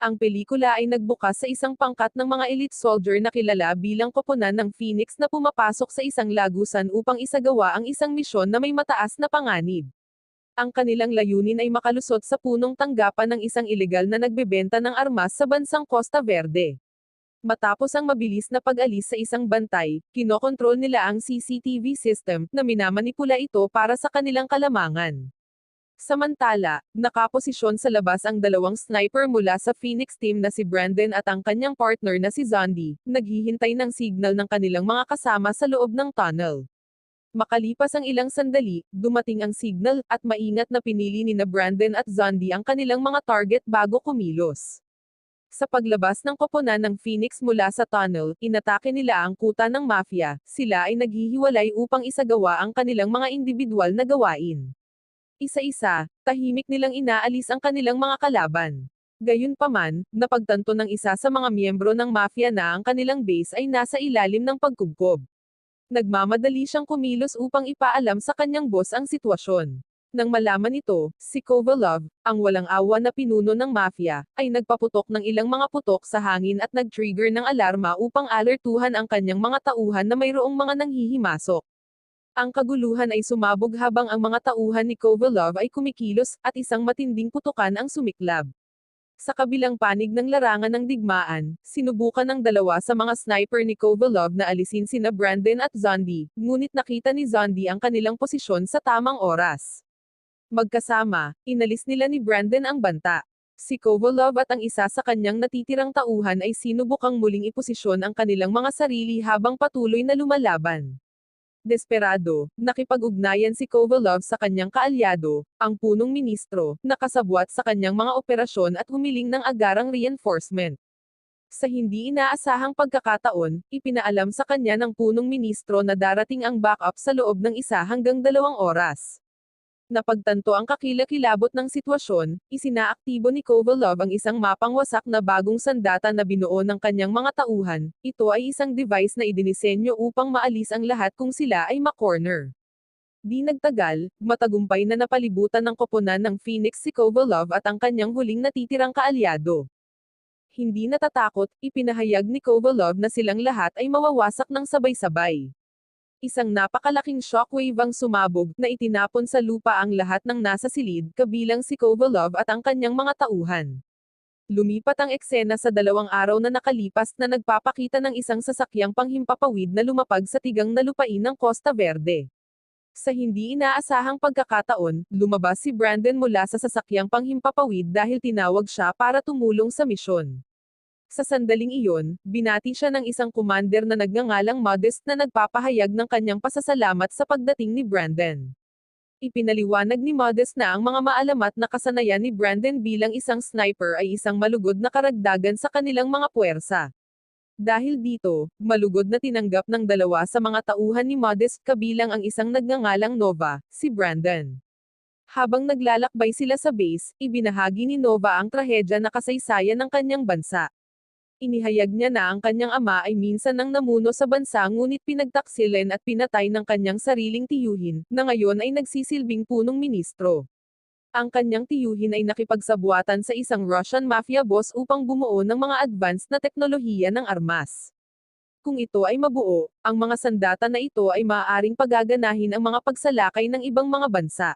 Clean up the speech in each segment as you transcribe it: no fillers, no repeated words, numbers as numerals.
Ang pelikula ay nagbukas sa isang pangkat ng mga elite soldier na kilala bilang koponan ng Phoenix na pumapasok sa isang lagusan upang isagawa ang isang misyon na may mataas na panganib. Ang kanilang layunin ay makalusot sa punong tanggapan ng isang ilegal na nagbebenta ng armas sa bansang Costa Verde. Matapos ang mabilis na pag-alis sa isang bantay, kinokontrol nila ang CCTV system na minamanipula ito para sa kanilang kalamangan. Samantala, nakaposisyon sa labas ang dalawang sniper mula sa Phoenix team na si Brandon at ang kanyang partner na si Zondi, naghihintay ng signal ng kanilang mga kasama sa loob ng tunnel. Makalipas ang ilang sandali, dumating ang signal, at maingat na pinili ni na Brandon at Zondi ang kanilang mga target bago kumilos. Sa paglabas ng koponan ng Phoenix mula sa tunnel, inatake nila ang kuta ng mafia, sila ay naghihiwalay upang isagawa ang kanilang mga individual na gawain. Isa-isa, tahimik nilang inaalis ang kanilang mga kalaban. Gayunpaman, napagtanto ng isa sa mga miyembro ng mafia na ang kanilang base ay nasa ilalim ng pagkubkob. Nagmamadali siyang kumilos upang ipaalam sa kanyang boss ang sitwasyon. Nang malaman ito, si Kovalov, ang walang awa na pinuno ng mafia, ay nagpaputok ng ilang mga putok sa hangin at nag-trigger ng alarma upang alertuhan ang kanyang mga tauhan na mayroong mga nanghihimasok. Ang kaguluhan ay sumabog habang ang mga tauhan ni Kovalov ay kumikilos, at isang matinding putukan ang sumiklab. Sa kabilang panig ng larangan ng digmaan, sinubukan ng dalawa sa mga sniper ni Kovalov na alisin sina Brandon at Zondi, ngunit nakita ni Zondi ang kanilang posisyon sa tamang oras. Magkasama, inalis nila ni Brandon ang banta. Si Kovalov at ang isa sa kanyang natitirang tauhan ay sinubukang muling iposisyon ang kanilang mga sarili habang patuloy na lumalaban. Desperado, nakipag-ugnayan si Kovalov sa kanyang kaalyado, ang punong ministro, na kasabwat sa kanyang mga operasyon at humiling ng agarang reinforcement. Sa hindi inaasahang pagkakataon, ipinaalam sa kanya ng punong ministro na darating ang backup sa loob ng 1 hanggang 2 oras. Napagtanto ang kakilakilabot ng sitwasyon, isinaaktibo ni Kovalov ang isang mapang wasak na bagong sandata na binuo ng kanyang mga tauhan. Ito ay isang device na idinisenyo upang maalis ang lahat kung sila ay ma-corner. Di nagtagal, matagumpay na napalibutan ng koponan ng Phoenix si Kovalov at ang kanyang huling natitirang kaalyado. Hindi natatakot, ipinahayag ni Kovalov na silang lahat ay mawawasak ng sabay-sabay. Isang napakalaking shockwave ang sumabog, na itinapon sa lupa ang lahat ng nasa silid, kabilang si Kovalov at ang kanyang mga tauhan. Lumipat ang eksena sa 2 araw na nakalipas na nagpapakita ng isang sasakyang panghimpapawid na lumapag sa tigang na lupain ng Costa Verde. Sa hindi inaasahang pagkakataon, lumabas si Brandon mula sa sasakyang panghimpapawid dahil tinawag siya para tumulong sa misyon. Sa sandaling iyon, binati siya ng isang commander na nagngangalang Modest na nagpapahayag ng kanyang pasasalamat sa pagdating ni Brandon. Ipinaliwanag ni Modest na ang mga maalamat na kasanayan ni Brandon bilang isang sniper ay isang malugod na karagdagan sa kanilang mga puwersa. Dahil dito, malugod na tinanggap ng dalawa sa mga tauhan ni Modest kabilang ang isang nagngangalang Nova, si Brandon. Habang naglalakbay sila sa base, ibinahagi ni Nova ang trahedya na kasaysayan ng kanyang bansa. Inihayag niya na ang kanyang ama ay minsan nang namuno sa bansa ngunit pinagtaksilan at pinatay ng kanyang sariling tiyuhin, na ngayon ay nagsisilbing punong ministro. Ang kanyang tiyuhin ay nakipagsabwatan sa isang Russian mafia boss upang bumuo ng mga advanced na teknolohiya ng armas. Kung ito ay mabuo, ang mga sandata na ito ay maaaring pagaganahin ang mga pagsalakay ng ibang mga bansa.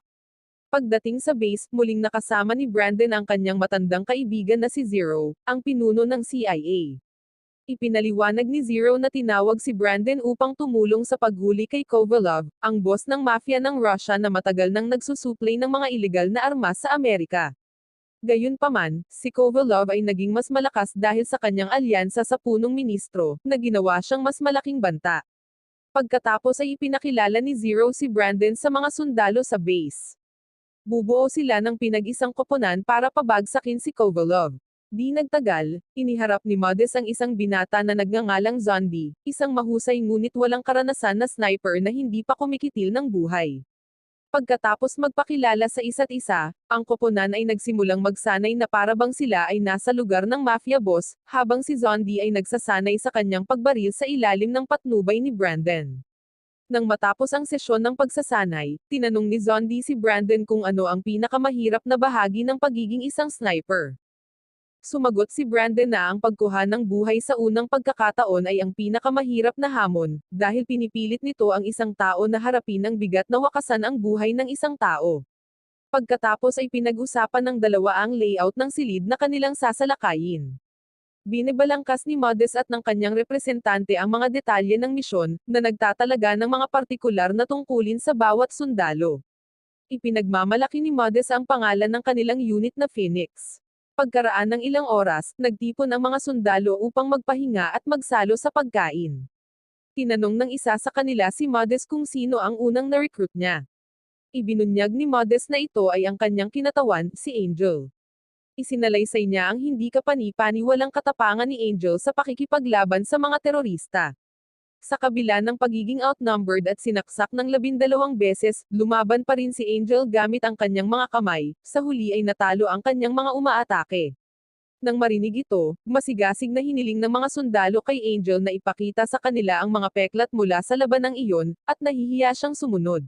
Pagdating sa base, muling nakasama ni Brandon ang kanyang matandang kaibigan na si Zero, ang pinuno ng CIA. Ipinaliwanag ni Zero na tinawag si Brandon upang tumulong sa paghuli kay Kovalov, ang boss ng mafia ng Russia na matagal nang nagsusuplay ng mga ilegal na armas sa Amerika. Gayunpaman, si Kovalov ay naging mas malakas dahil sa kanyang alyansa sa punong ministro, na ginawa siyang mas malaking banta. Pagkatapos ay ipinakilala ni Zero si Brandon sa mga sundalo sa base. Bubuo sila ng pinag-isang koponan para pabagsakin si Kovalov. Di nagtagal, iniharap ni Modest ang isang binata na nagngangalang Zondi, isang mahusay ngunit walang karanasan na sniper na hindi pa kumikitil ng buhay. Pagkatapos magpakilala sa isa't isa, ang koponan ay nagsimulang magsanay na parabang sila ay nasa lugar ng mafia boss, habang si Zondi ay nagsasanay sa kanyang pagbaril sa ilalim ng patnubay ni Brandon. Nang matapos ang sesyon ng pagsasanay, tinanong ni Zondi si Brandon kung ano ang pinakamahirap na bahagi ng pagiging isang sniper. Sumagot si Brandon na ang pagkuha ng buhay sa unang pagkakataon ay ang pinakamahirap na hamon, dahil pinipilit nito ang isang tao na harapin ang bigat na wakasan ang buhay ng isang tao. Pagkatapos ay pinag-usapan ng dalawa ang layout ng silid na kanilang sasalakayin. Binibalangkas ni Modest at ng kanyang representante ang mga detalye ng misyon, na nagtatalaga ng mga partikular na tungkulin sa bawat sundalo. Ipinagmamalaki ni Modest ang pangalan ng kanilang unit na Phoenix. Pagkaraan ng ilang oras, nagtipon ang mga sundalo upang magpahinga at magsalo sa pagkain. Tinanong ng isa sa kanila si Modest kung sino ang unang na-recruit niya. Ibinunyag ni Modest na ito ay ang kanyang kinatawan, si Angel. Isinalaysay niya ang hindi kapani-paniwalang katapangan ni Angel sa pakikipaglaban sa mga terorista. Sa kabila ng pagiging outnumbered at sinaksak ng 12 beses, lumaban pa rin si Angel gamit ang kanyang mga kamay, sa huli ay natalo ang kanyang mga umaatake. Nang marinig ito, masigasig na hiniling ng mga sundalo kay Angel na ipakita sa kanila ang mga peklat mula sa labanang iyon, at nahihiya siyang sumunod.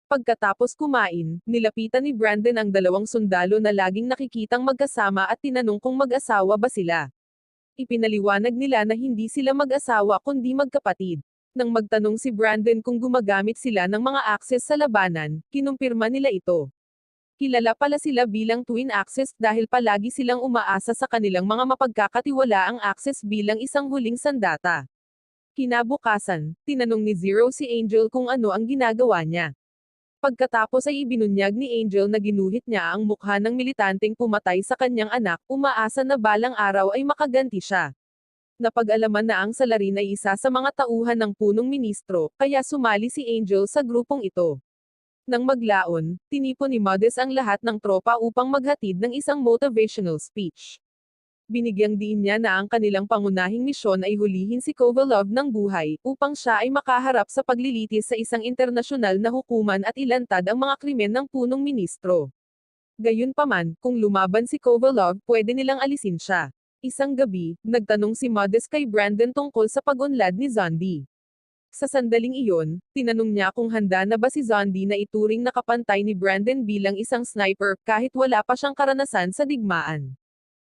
Pagkatapos kumain, nilapitan ni Brandon ang dalawang sundalo na laging nakikitang magkasama at tinanong kung mag-asawa ba sila. Ipinaliwanag nila na hindi sila mag-asawa kundi magkapatid. Nang magtanong si Brandon kung gumagamit sila ng mga access sa labanan, kinumpirma nila ito. Kilala pala sila bilang twin access dahil palagi silang umaasa sa kanilang mga mapagkakatiwalaang access bilang isang huling sandata. Kinabukasan, tinanong ni Zero si Angel kung ano ang ginagawa niya. Pagkatapos ay ibinunyag ni Angel na ginuhit niya ang mukha ng militanteng pumatay sa kanyang anak, umaasa na balang araw ay makaganti siya. Napag-alaman na ang salarin ay isa sa mga tauhan ng punong ministro, kaya sumali si Angel sa grupong ito. Nang maglaon, tinipon ni Modest ang lahat ng tropa upang maghatid ng isang motivational speech. Binigyang diin niya na ang kanilang pangunahing misyon ay hulihin si Kovalov ng buhay, upang siya ay makaharap sa paglilitis sa isang internasyonal na hukuman at ilantad ang mga krimen ng punong ministro. Gayunpaman, kung lumaban si Kovalov, pwede nilang alisin siya. Isang gabi, nagtanong si Modest kay Brandon tungkol sa pag-unlad ni Zondi. Sa sandaling iyon, tinanong niya kung handa na ba si Zondi na ituring na kapantay ni Brandon bilang isang sniper, kahit wala pa siyang karanasan sa digmaan.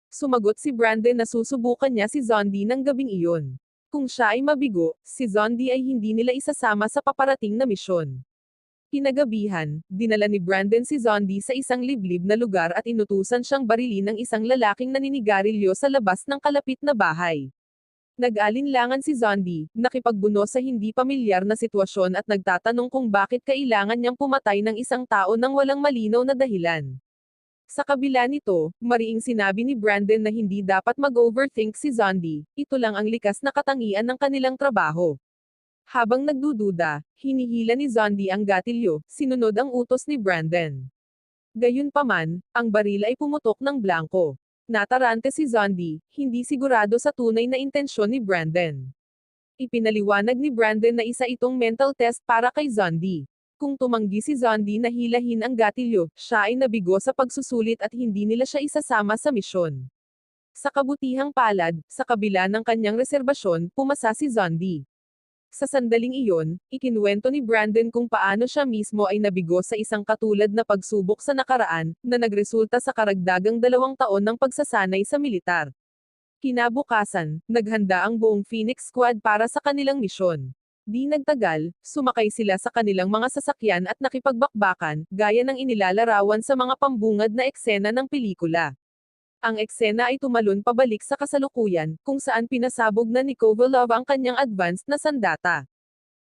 Sumagot si Brandon na susubukan niya si Zondi ng gabing iyon. Kung siya ay mabigo, si Zondi ay hindi nila isasama sa paparating na misyon. Kinagabihan, dinala ni Brandon si Zondi sa isang liblib na lugar at inutusan siyang barilin ng isang lalaking naninigarilyo sa labas ng kalapit na bahay. Nag-alinlangan si Zondi, nakipagbuno sa hindi pamilyar na sitwasyon at nagtatanong kung bakit kailangan niyang pumatay ng isang tao nang walang malinaw na dahilan. Sa kabila nito, mariing sinabi ni Brandon na hindi dapat mag-overthink si Zondi, ito lang ang likas na katangian ng kanilang trabaho. Habang nagdududa, hinihila ni Zondi ang gatilyo, sinunod ang utos ni Brandon. Gayunpaman, ang baril ay pumutok ng blanko. Natarante si Zondi, hindi sigurado sa tunay na intensyon ni Brandon. Ipinaliwanag ni Brandon na isa itong mental test para kay Zondi. Kung tumanggi si Zondi na hilahin ang gatilyo, siya ay nabigo sa pagsusulit at hindi nila siya isasama sa misyon. Sa kabutihang palad, sa kabila ng kanyang reserbasyon, pumasa si Zondi. Sa sandaling iyon, ikinuwento ni Brandon kung paano siya mismo ay nabigo sa isang katulad na pagsubok sa nakaraan, na nagresulta sa karagdagang 2 taon ng pagsasanay sa militar. Kinabukasan, naghanda ang buong Phoenix Squad para sa kanilang misyon. Di nagtagal, sumakay sila sa kanilang mga sasakyan at nakipagbakbakan, gaya ng inilalarawan sa mga pambungad na eksena ng pelikula. Ang eksena ay tumalon pabalik sa kasalukuyan, kung saan pinasabog na ni Kovalov ang kanyang advanced na sandata.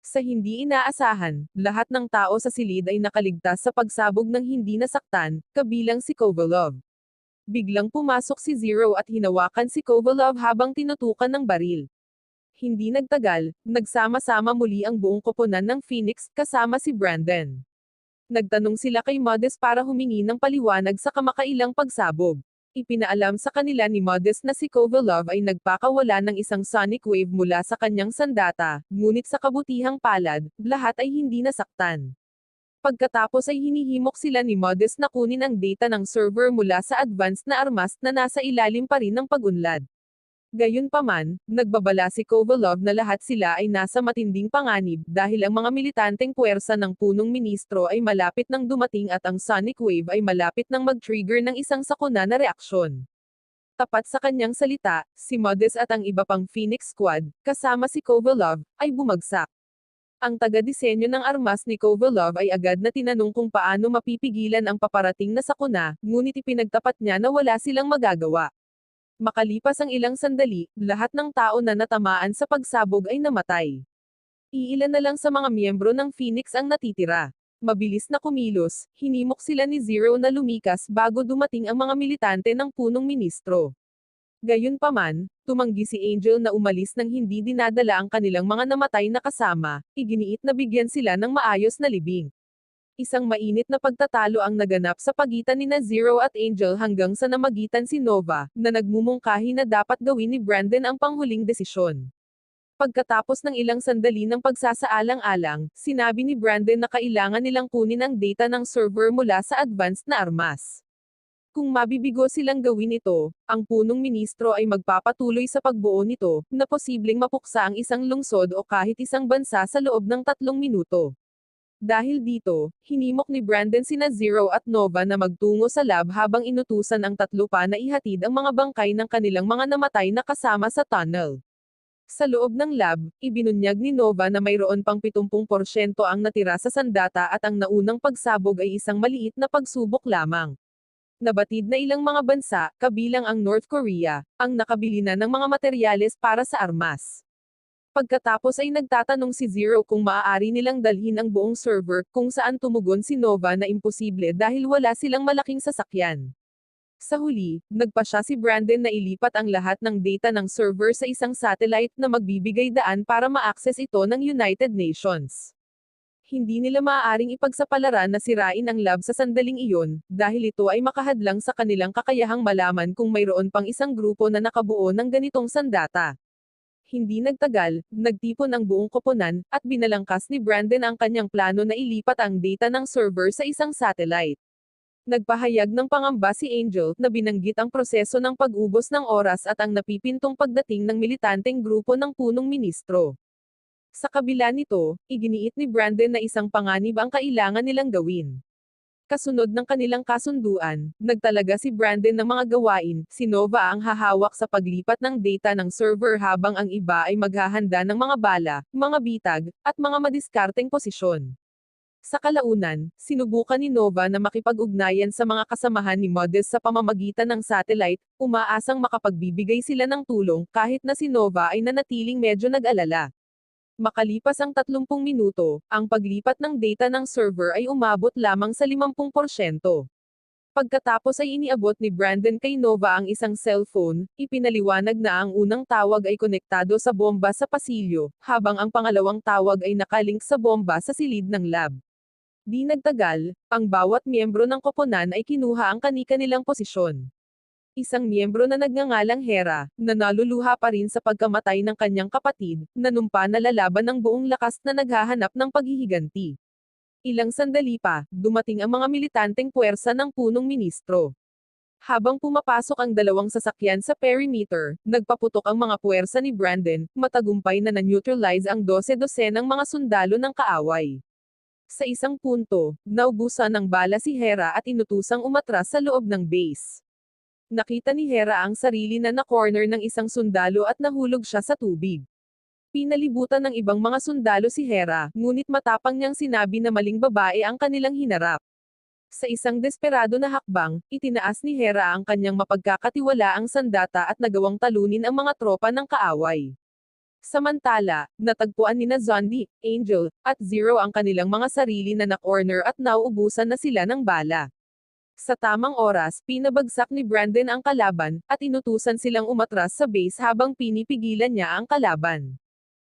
Sa hindi inaasahan, lahat ng tao sa silid ay nakaligtas sa pagsabog ng hindi nasaktan, kabilang si Kovalov. Biglang pumasok si Zero at hinawakan si Kovalov habang tinutukan ng baril. Hindi nagtagal, nagsama-sama muli ang buong koponan ng Phoenix, kasama si Brandon. Nagtanong sila kay Modest para humingi ng paliwanag sa kamakailang pagsabog. Ipinaalam sa kanila ni Modest na si Kovalov ay nagpakawala ng isang sonic wave mula sa kanyang sandata, ngunit sa kabutihang palad, lahat ay hindi nasaktan. Pagkatapos ay hinihimok sila ni Modest na kunin ang data ng server mula sa advanced na armas na nasa ilalim pa rin ng pag-unlad. Gayunpaman, nagbabala si Kovalov na lahat sila ay nasa matinding panganib dahil ang mga militanteng puwersa ng punong ministro ay malapit nang dumating at ang sonic wave ay malapit nang mag-trigger ng isang sakuna na reaksyon. Tapat sa kanyang salita, si Modest at ang iba pang Phoenix Squad, kasama si Kovalov, ay bumagsak. Ang taga-disenyo ng armas ni Kovalov ay agad na tinanong kung paano mapipigilan ang paparating na sakuna, ngunit ipinagtapat niya na wala silang magagawa. Makalipas ang ilang sandali, lahat ng tao na natamaan sa pagsabog ay namatay. Iilan na lang sa mga miyembro ng Phoenix ang natitira. Mabilis na kumilos, hinimok sila ni Zero na lumikas bago dumating ang mga militante ng punong ministro. Gayunpaman, tumanggi si Angel na umalis nang hindi dinadala ang kanilang mga namatay na kasama, iginiit na bigyan sila ng maayos na libing. Isang mainit na pagtatalo ang naganap sa pagitan ni Zero at Angel hanggang sa namagitan si Nova, na nagmumungkahi na dapat gawin ni Brandon ang panghuling desisyon. Pagkatapos ng ilang sandali ng pagsasaalang-alang, sinabi ni Brandon na kailangan nilang kunin ang data ng server mula sa advanced na armas. Kung mabibigo silang gawin ito, ang punong ministro ay magpapatuloy sa pagbuo nito, na posibleng mapuksa ang isang lungsod o kahit isang bansa sa loob ng 3 minuto. Dahil dito, hinimok ni Brandon sina Zero at Nova na magtungo sa lab habang inutusan ang tatlo pa na ihatid ang mga bangkay ng kanilang mga namatay na kasama sa tunnel. Sa loob ng lab, ibinunyag ni Nova na mayroon pang 70% ang natira sa sandata at ang naunang pagsabog ay isang maliit na pagsubok lamang. Nabatid na ilang mga bansa, kabilang ang North Korea, ang nakabili na ng mga materyales para sa armas. Pagkatapos ay nagtatanong si Zero kung maaari nilang dalhin ang buong server, kung saan tumugon si Nova na imposible dahil wala silang malaking sasakyan. Sa huli, nagpasya si Brandon na ilipat ang lahat ng data ng server sa isang satellite na magbibigay daan para ma-access ito ng United Nations. Hindi nila maaaring ipagsapalaran na sirain ang lab sa sandaling iyon, dahil ito ay makahadlang sa kanilang kakayahang malaman kung mayroon pang isang grupo na nakabuo ng ganitong sandata. Hindi nagtagal, nagtipon ang buong koponan, at binalangkas ni Brandon ang kanyang plano na ilipat ang data ng server sa isang satellite. Nagpahayag ng pangamba si Angel na binanggit ang proseso ng pag-ubos ng oras at ang napipintong pagdating ng militanteng grupo ng punong ministro. Sa kabila nito, iginiit ni Brandon na isang panganib ang kailangan nilang gawin. Kasunod ng kanilang kasunduan, nagtalaga si Brandon ng mga gawain, si Nova ang hahawak sa paglipat ng data ng server habang ang iba ay maghahanda ng mga bala, mga bitag, at mga madiskarteng posisyon. Sa kalaunan, sinubukan ni Nova na makipag-ugnayan sa mga kasamahan ni Modest sa pamamagitan ng satellite, umaasang makapagbibigay sila ng tulong kahit na si Nova ay nanatiling medyo nag-alala. Makalipas ang 30 minuto, ang paglipat ng data ng server ay umabot lamang sa 50%. Pagkatapos ay iniabot ni Brandon kay Nova ang isang cellphone, ipinaliwanag na ang unang tawag ay konektado sa bomba sa pasilyo, habang ang pangalawang tawag ay nakalink sa bomba sa silid ng lab. Di nagtagal, ang bawat miyembro ng koponan ay kinuha ang kani-kanilang posisyon. Isang miyembro na nagngangalang Hera, na naluluha pa rin sa pagkamatay ng kanyang kapatid, nanumpa na lalaban ng buong lakas na naghahanap ng paghihiganti. Ilang sandali pa, dumating ang mga militanteng puwersa ng punong ministro. Habang pumapasok ang dalawang sasakyan sa perimeter, nagpaputok ang mga puwersa ni Brandon, matagumpay na na-neutralize ang 12-dosenang mga sundalo ng kaaway. Sa isang punto, naubusan ng bala si Hera at inutusang umatras sa loob ng base. Nakita ni Hera ang sarili na na-corner ng isang sundalo at nahulog siya sa tubig. Pinalibutan ng ibang mga sundalo si Hera, ngunit matapang niyang sinabi na maling babae ang kanilang hinarap. Sa isang desperado na hakbang, itinaas ni Hera ang kanyang mapagkakatiwalaang sandata at nagawang talunin ang mga tropa ng kaaway. Samantala, natagpuan nina Zombie, Angel, at Zero ang kanilang mga sarili na na-corner at nauubusan na sila ng bala. Sa tamang oras, pinabagsak ni Brandon ang kalaban, at inutusan silang umatras sa base habang pinipigilan niya ang kalaban.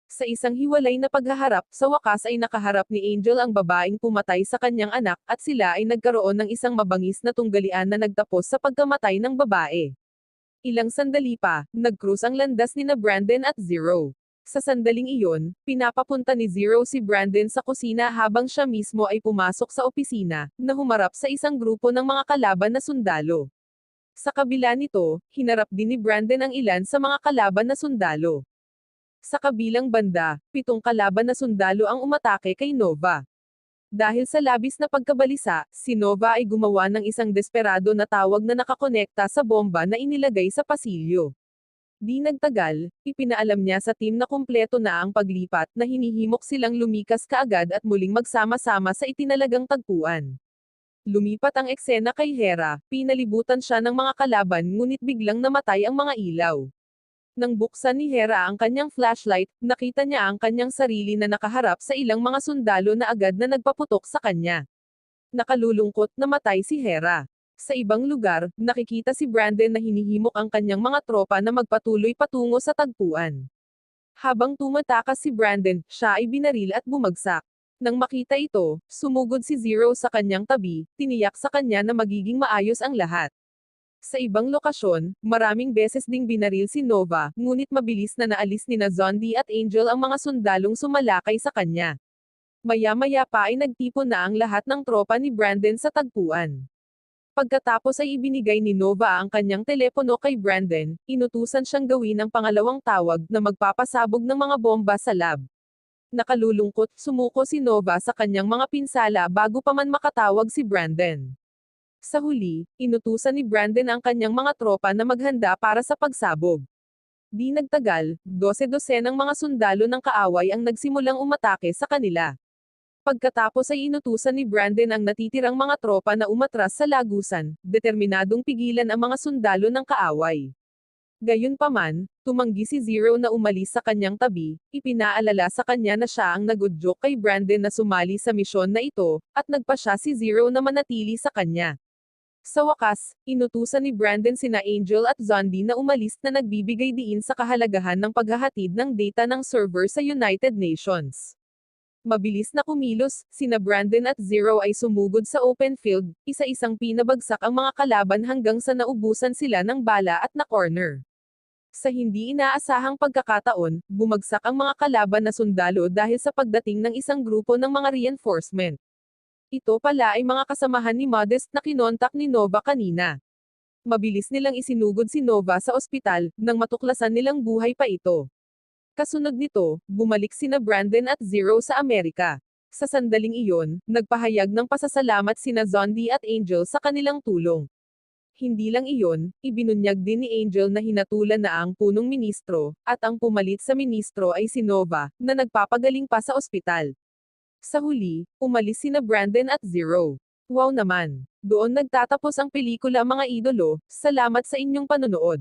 Sa isang hiwalay na paghaharap, sa wakas ay nakaharap ni Angel ang babaeng pumatay sa kanyang anak, at sila ay nagkaroon ng isang mabangis na tunggalian na nagtapos sa pagkamatay ng babae. Ilang sandali pa, nag-cruise ang landas nina Brandon at Zero. Sa sandaling iyon, pinapapunta ni Zero si Brandon sa kusina habang siya mismo ay pumasok sa opisina, na humarap sa isang grupo ng mga kalaban na sundalo. Sa kabila nito, hinarap din ni Brandon ang ilan sa mga kalaban na sundalo. Sa kabilang banda, 7 kalaban na sundalo ang umatake kay Nova. Dahil sa labis na pagkabalisa, si Nova ay gumawa ng isang desperado na tawag na nakakonekta sa bomba na inilagay sa pasilyo. Di nagtagal, ipinaalam niya sa team na kumpleto na ang paglipat na hinihimok silang lumikas kaagad at muling magsama-sama sa itinalagang tagpuan. Lumipat ang eksena kay Hera, pinalibutan siya ng mga kalaban ngunit biglang namatay ang mga ilaw. Nang buksan ni Hera ang kanyang flashlight, nakita niya ang kanyang sarili na nakaharap sa ilang mga sundalo na agad na nagpaputok sa kanya. Nakalulungkot, namatay si Hera. Sa ibang lugar, nakikita si Brandon na hinihimok ang kanyang mga tropa na magpatuloy patungo sa tagpuan. Habang tumatakas si Brandon, siya ay binaril at bumagsak. Nang makita ito, sumugod si Zero sa kanyang tabi, tiniyak sa kanya na magiging maayos ang lahat. Sa ibang lokasyon, maraming beses ding binaril si Nova, ngunit mabilis na naalis nina Zombie at Angel ang mga sundalong sumalakay sa kanya. Maya-maya pa ay nagtipon na ang lahat ng tropa ni Brandon sa tagpuan. Pagkatapos ay ibinigay ni Nova ang kanyang telepono kay Brandon, inutusan siyang gawin ang pangalawang tawag na magpapasabog ng mga bomba sa lab. Nakalulungkot, sumuko si Nova sa kanyang mga pinsala bago pa man makatawag si Brandon. Sa huli, inutusan ni Brandon ang kanyang mga tropa na maghanda para sa pagsabog. Di nagtagal, 12-dosenang mga sundalo ng kaaway ang nagsimulang umatake sa kanila. Pagkatapos ay inutusan ni Brandon ang natitirang mga tropa na umatras sa lagusan, determinadong pigilan ang mga sundalo ng kaaway. Gayunpaman, tumanggi si Zero na umalis sa kanyang tabi, ipinaalala sa kanya na siya ang nagudyok kay Brandon na sumali sa misyon na ito, at nagpa siya si Zero na manatili sa kanya. Sa wakas, inutusan ni Brandon sina Angel at Zombie na umalis na nagbibigay diin sa kahalagahan ng paghahatid ng data ng server sa United Nations. Mabilis na kumilos, sina Brandon at Zero ay sumugod sa open field, isa-isang pinabagsak ang mga kalaban hanggang sa naubusan sila ng bala at na-corner. Sa hindi inaasahang pagkakataon, bumagsak ang mga kalaban na sundalo dahil sa pagdating ng isang grupo ng mga reinforcement. Ito pala ay mga kasamahan ni Modest na kinontak ni Nova kanina. Mabilis nilang isinugod si Nova sa ospital, nang matuklasan nilang buhay pa ito. Kasunod nito, bumalik sina Brandon at Zero sa Amerika. Sa sandaling iyon, nagpahayag ng pasasalamat sina Zombie at Angel sa kanilang tulong. Hindi lang iyon, ibinunyag din ni Angel na hinatulan na ang punong ministro, at ang pumalit sa ministro ay si Nova, na nagpapagaling pa sa ospital. Sa huli, umalis sina Brandon at Zero. Wow naman! Doon nagtatapos ang pelikula mga idolo, salamat sa inyong panonood.